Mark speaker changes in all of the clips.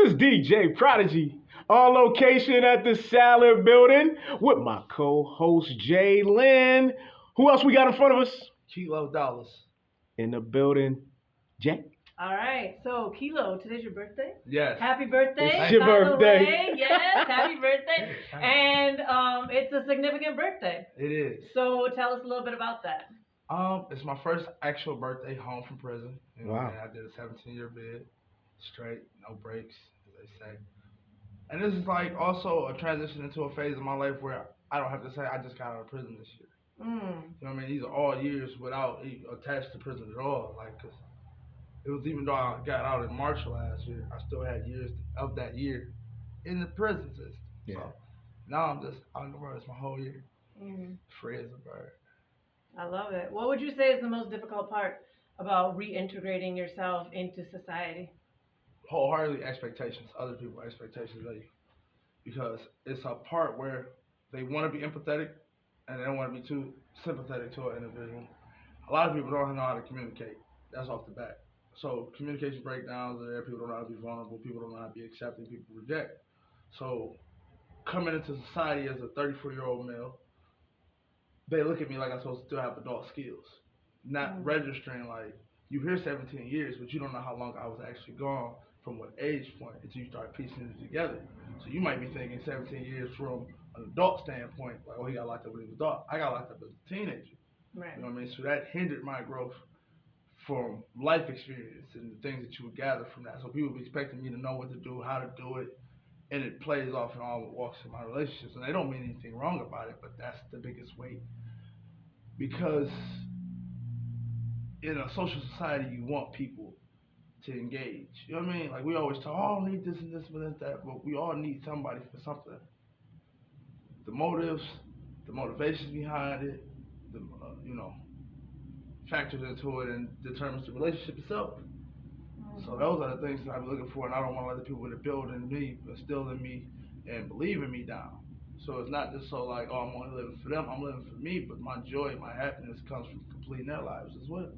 Speaker 1: is DJ Prodigy on location at the Salad Building with my co-host Jay Lynn. Who else we got in front of us?
Speaker 2: Kilo dollars.
Speaker 1: In the building, Jay.
Speaker 3: All right, so Kilo, today's your birthday.
Speaker 2: Yes.
Speaker 3: Happy birthday,
Speaker 1: It's your
Speaker 3: by
Speaker 1: birthday.
Speaker 3: the way. Yes, happy birthday. And it's a significant birthday.
Speaker 2: It is.
Speaker 3: So tell us a little bit about that.
Speaker 2: It's my first actual birthday home from prison.
Speaker 1: Wow.
Speaker 2: And I did a 17-year bid, straight, no breaks, as they say. And this is like also a transition into a phase of my life where I don't have to say I just got out of prison this year. You know what I mean? These are all years without attached to prison at all. Like, 'cause it was even though I got out in March last year, I still had years of that year in the prison system.
Speaker 1: Yeah.
Speaker 2: So now I'm just on the road. It's my whole year. Free as a bird.
Speaker 3: I love it. What would you say is the most difficult part about reintegrating yourself into society?
Speaker 2: Wholeheartedly expectations, other people's expectations of you. Because it's a part where they want to be empathetic and they don't want to be too sympathetic to an individual. A lot of people don't know how to communicate. That's off the bat. So communication breakdowns are there. People don't know how to be vulnerable. People don't know how to be accepting. People reject. So coming into society as a 34-year-old male, they look at me like I'm supposed to still have adult skills. Not registering like, you here 17 years, but you don't know how long I was actually gone from what age point until you start piecing it together. So you might be thinking 17 years from an adult standpoint, like, oh, he got locked up when he was adult. I got locked up as a teenager.
Speaker 3: Right.
Speaker 2: You know what I mean? So that hindered my growth from life experience and the things that you would gather from that. So people be expecting me to know what to do, how to do it, and it plays off in all walks of my relationships. And they don't mean anything wrong about it, but that's the biggest weight. Because in a social society, you want people to engage. You know what I mean? Like, we always talk, oh, I need this and this and that, but we all need somebody for something. The motives, the motivations behind it, the factors into it and determines the relationship itself. So those are the things that I'm looking for, and I don't want other people to build in me, instill in me, and believe in me down. So it's not just so like, oh, I'm only living for them. I'm living for me, but my joy, my happiness comes from completing their lives as well.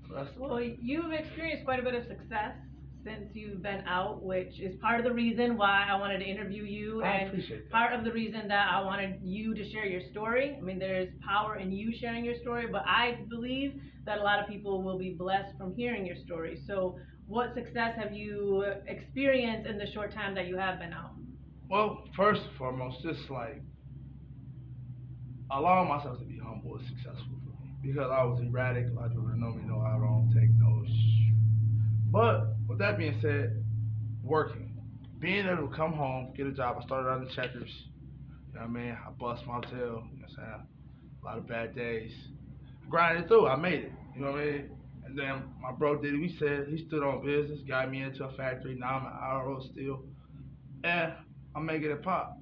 Speaker 2: So that's the
Speaker 3: Well, you've experienced quite a bit of success since you've been out, which is part of the reason why I wanted to interview you,
Speaker 2: I
Speaker 3: and
Speaker 2: appreciate that.
Speaker 3: part of the reason that I wanted you to share your story. I mean, there's power in you sharing your story, but I believe that a lot of people will be blessed from hearing your story. So what success have you experienced in the short time that you have been out?
Speaker 2: Well, first and foremost, just like allowing myself to be humble is successful for me because I was erratic. A lot of people that know me know I don't take no But with that being said, working, being able to come home, get a job. I started out in Checkers. You know what I mean? I bust my tail. You know what I'm saying? A lot of bad days. I grinded through. I made it. You know what I mean? And then my bro did it. We said he stood on business, got me into a factory. Now I'm an IRO still. And I'm making it pop.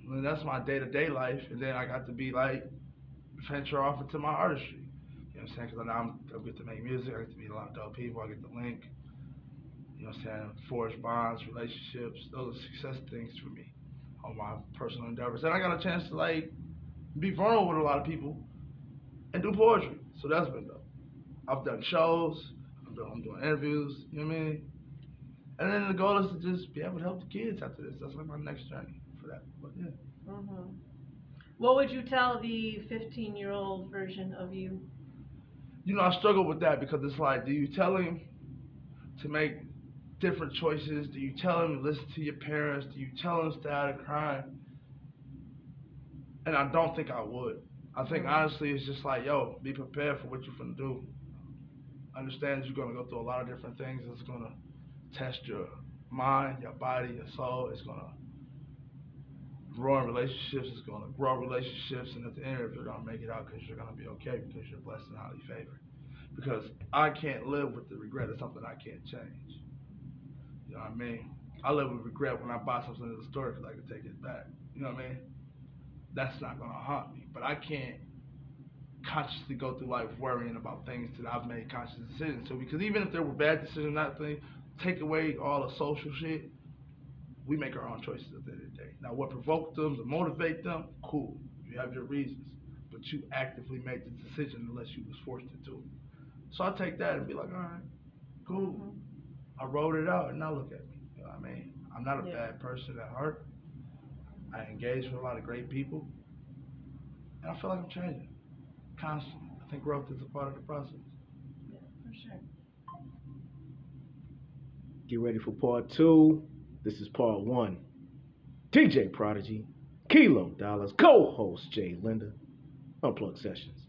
Speaker 2: And that's my day-to-day life. And then I got to be like, venture off into my artistry. You know what I'm saying? Because now I get to make music. I get to meet a lot of dope people. I get to link. You know what I'm saying? Forge bonds, relationships. Those are success things for me on my personal endeavors. And I got a chance to like be vulnerable with a lot of people and do poetry. So that's been dope. I've done shows. I'm doing interviews. You know what I mean? And then the goal is to just be able to help the kids after this. That's like my next journey for that. But yeah.
Speaker 3: What would you tell the 15-year-old version of you?
Speaker 2: You know, I struggle with that because it's like, do you tell him to make different choices? Do you tell him to listen to your parents? Do you tell him to stay out of crime? And I don't think I would. I think honestly it's just like, yo, be prepared for what you're gonna do. Understand that you're gonna go through a lot of different things. It's gonna test your mind, your body, your soul. It's gonna ruin relationships. It's gonna grow relationships, and at the end of it, you're gonna make it out because you're gonna be okay because you're blessed and highly favored. Because I can't live with the regret of something I can't change. You know what I mean? I live with regret when I buy something in the store because I can take it back. You know what I mean? That's not gonna haunt me. But I can't consciously go through life worrying about things that I've made conscious decisions. So because even if there were bad decisions, not things, take away all the social shit, we make our own choices at the end of the day. Now what provoked them to motivate them, cool. You have your reasons. But you actively made the decision unless you was forced to do it. So I take that and be like, all right, cool. I wrote it out and now look at me. You I mean, I'm not a bad person at heart. I engage with a lot of great people, and I feel like I'm changing constantly. I think growth is a part of the process.
Speaker 3: Yeah, for sure.
Speaker 1: Get ready for part 2. This is part 1. TJ Prodigy, Kilo Dollars, co-host Jay Linda, Unplugged Sessions.